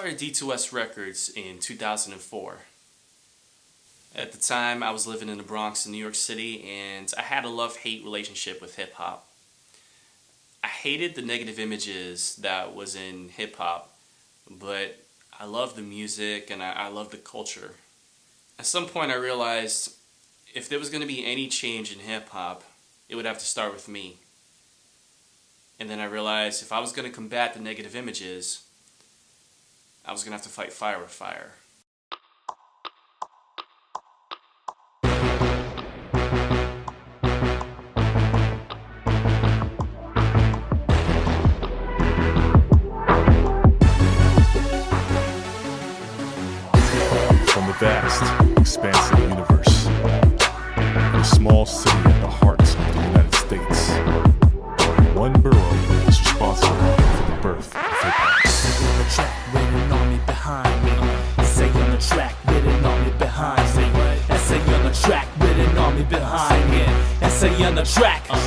started D2S Records in 2004. At the time, I was living in the Bronx in New York City, and I had a love-hate relationship with hip-hop. I hated the negative images that was in hip-hop, but I loved the music and I loved the culture. At some point I realized if there was going to be any change in hip-hop, it would have to start with me. And then I realized if I was going to combat the negative images, I was going to have to fight fire with fire. From the vast, expansive universe, in a small city at the heart of the United States, one borough is responsible for the birth of hip-hop. On the track with an army behind me. Say on the track with an army behind me. And say on the track with an army behind me. And say on the track. And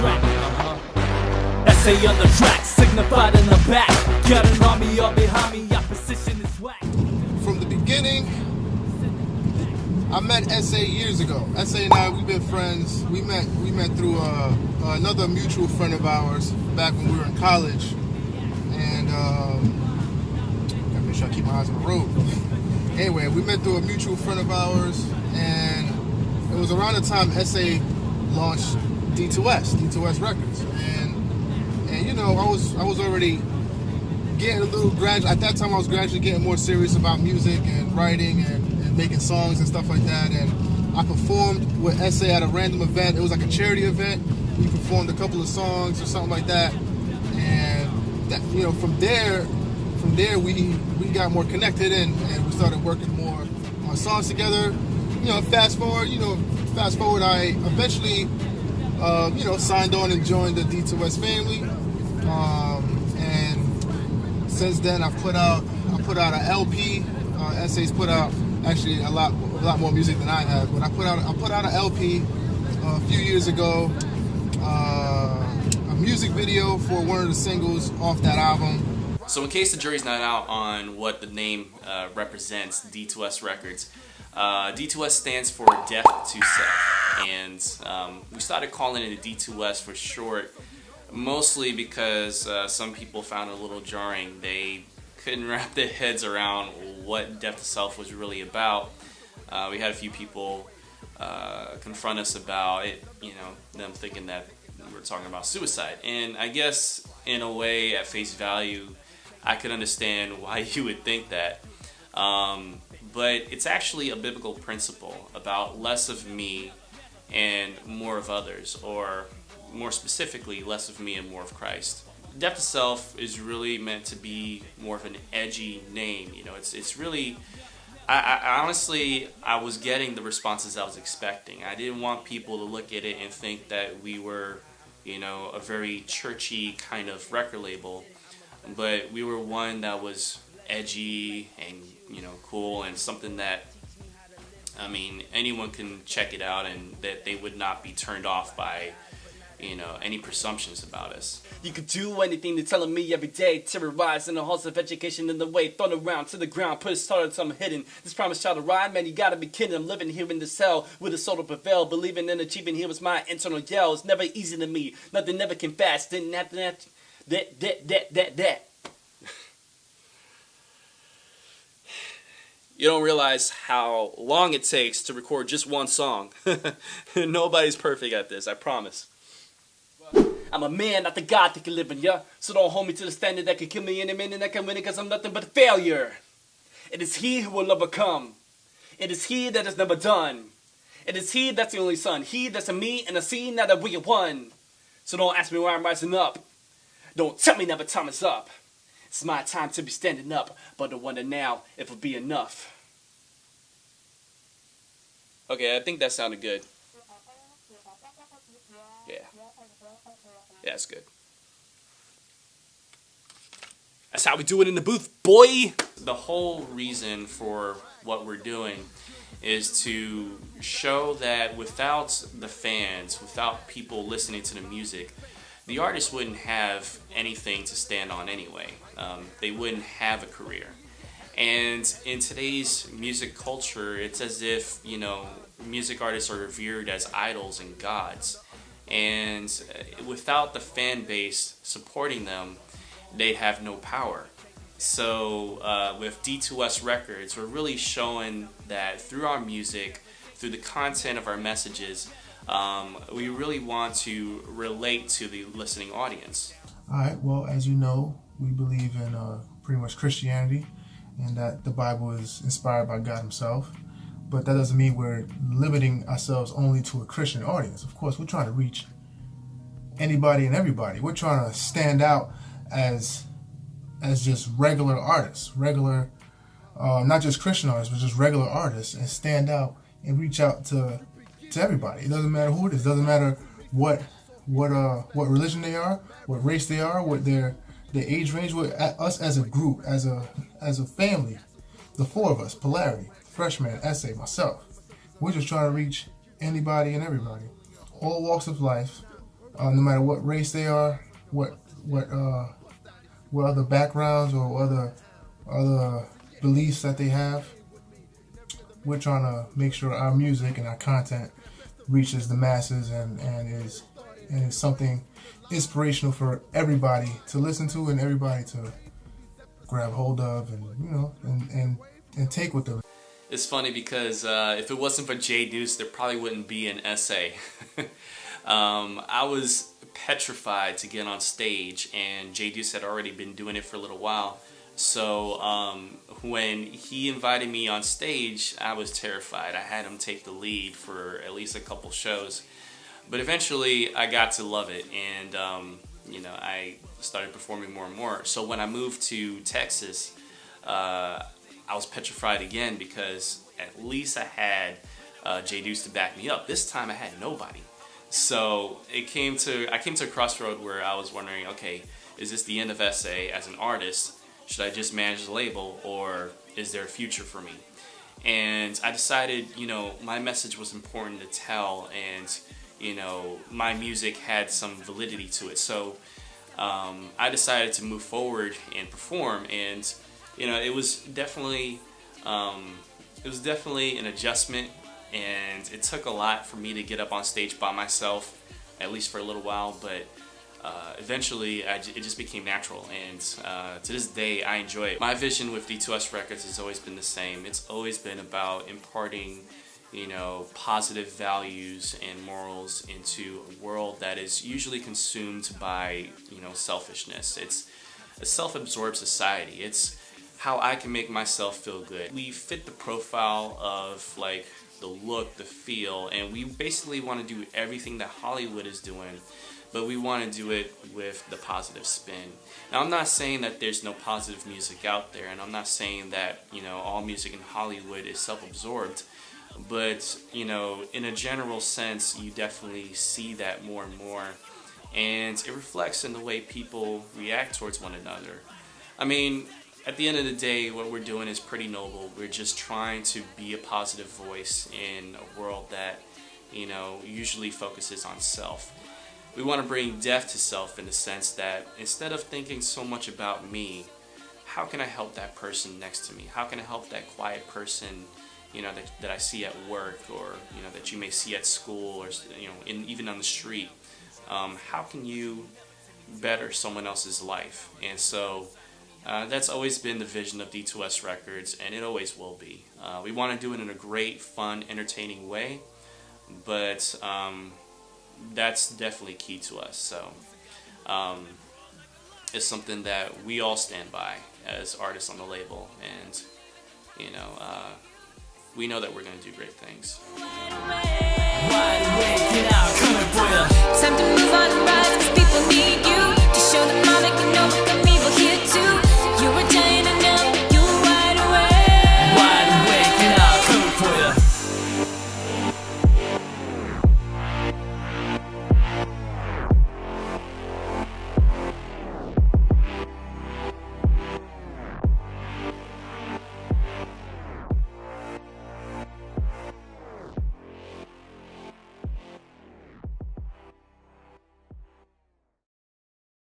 say on the track, signified in the back. Got an army all behind me, opposition is whack. From the beginning, I met S.A. years ago. S.A. and I, we've been friends. We met through another mutual friend of ours back when we were in college. And gotta make sure I keep my eyes on the road. Anyway, we met through a mutual friend of ours, and it was around the time S.A. launched D2S Records. And you know, I was already getting a little gradually, at that time I was gradually getting more serious about music and writing and making songs and stuff like that. And I performed with S.A. at a random event. It was like a charity event. We performed a couple of songs or something like that. And that, you know, from there we got more connected and we started working more on songs together. You know, fast forward, I eventually signed on and joined the D2S family. And since then I put out an LP. S.A.'s put out actually a lot more music than I have, but I put out an LP a few years ago, a music video for one of the singles off that album. So in case the jury's not out on what the name represents, D2S Records, D2S stands for Death to Self, and we started calling it a D2S for short, mostly because some people found it a little jarring. They couldn't wrap their heads around what Death to Self was really about. We had a few people confront us about it, them thinking that we were talking about suicide. And I guess in a way, at face value, I could understand why you would think that. But it's actually a biblical principle about less of me and more of others, or more specifically, less of me and more of Christ. Death to Self is really meant to be more of an edgy name. It's really, I honestly, I was getting the responses I was expecting. I didn't want people to look at it and think that we were, a very churchy kind of record label, but we were one that was edgy and, cool, and something that, anyone can check it out and that they would not be turned off by any presumptions about us. You could do anything they're telling me every day. Terrorized in the halls of education in the way. Thrown around to the ground, put a start on something hidden. This promise child to ride, man, you gotta be kidding. I'm living here in this hell with a soul to prevail. Believing in achieving here was my internal yell. It's never easy to me. Nothing never can fast. Didn't have to that. You don't realize how long it takes to record just one song. Nobody's perfect at this, I promise. I'm a man, not the God that can live in ya. So don't hold me to the standard that can kill me in a minute. I can win it cause I'm nothing but a failure. It is he who will overcome. It is he that has never done. It is he that's the only son. He that's a me and a C, now that we are one. So don't ask me why I'm rising up. Don't tell me never time is up. It's my time to be standing up, but I wonder now if it'll be enough. Okay, I think that sounded good. Yeah, it's good. That's how we do it in the booth, boy! The whole reason for what we're doing is to show that without the fans, without people listening to the music, the artist wouldn't have anything to stand on anyway. They wouldn't have a career. And in today's music culture, it's as if, music artists are revered as idols and gods. And without the fan base supporting them, they'd have no power. So with D2S Records, we're really showing that through our music, through the content of our messages, we really want to relate to the listening audience. All right, well, as you know, we believe in pretty much Christianity, and that the Bible is inspired by God himself. But that doesn't mean we're limiting ourselves only to a Christian audience. Of course, we're trying to reach anybody and everybody. We're trying to stand out as just regular artists, not just Christian artists, but just regular artists, and stand out and reach out to everybody. It doesn't matter who it is. It doesn't matter what religion they are, what race they are, what their age range. Us as a group, as a family, the four of us, Polarity, Freshman, Essay, myself. We're just trying to reach anybody and everybody, all walks of life, no matter what race they are, what other backgrounds or other beliefs that they have. We're trying to make sure our music and our content reaches the masses and is something inspirational for everybody to listen to and everybody to grab hold of and take with them. It's funny because if it wasn't for J Deuce, there probably wouldn't be an essay. I was petrified to get on stage, and J Deuce had already been doing it for a little while. So when he invited me on stage, I was terrified. I had him take the lead for at least a couple shows. But eventually I got to love it, and I started performing more and more. So when I moved to Texas, I was petrified again because at least I had J Deuce to back me up. This time I had nobody. So I came to a crossroad where I was wondering, okay, is this the end of Essay as an artist? Should I just manage the label, or is there a future for me? And I decided, my message was important to tell, and my music had some validity to it. So I decided to move forward and perform, and it was definitely an adjustment, and it took a lot for me to get up on stage by myself, at least for a little while, but eventually it just became natural, and to this day I enjoy it. My vision with D2S Records has always been the same. It's always been about imparting positive values and morals into a world that is usually consumed by selfishness. It's a self-absorbed society. It's how I can make myself feel good. We fit the profile of like the look, the feel, and we basically want to do everything that Hollywood is doing, but we want to do it with the positive spin. Now, I'm not saying that there's no positive music out there, and I'm not saying that all music in Hollywood is self-absorbed, but in a general sense, you definitely see that more and more, and it reflects in the way people react towards one another. I mean, at the end of the day, what we're doing is pretty noble. We're just trying to be a positive voice in a world that usually focuses on self. We want to bring death to self in the sense that instead of thinking so much about me, how can I help that person next to me? How can I help that quiet person, that I see at work, or that you may see at school, or even on the street? How can you better someone else's life? And so that's always been the vision of D2S Records, and it always will be. We want to do it in a great, fun, entertaining way, but that's definitely key to us. So it's something that we all stand by as artists on the label, and we know that we're going to do great things. Time to move on and rise, 'cause people need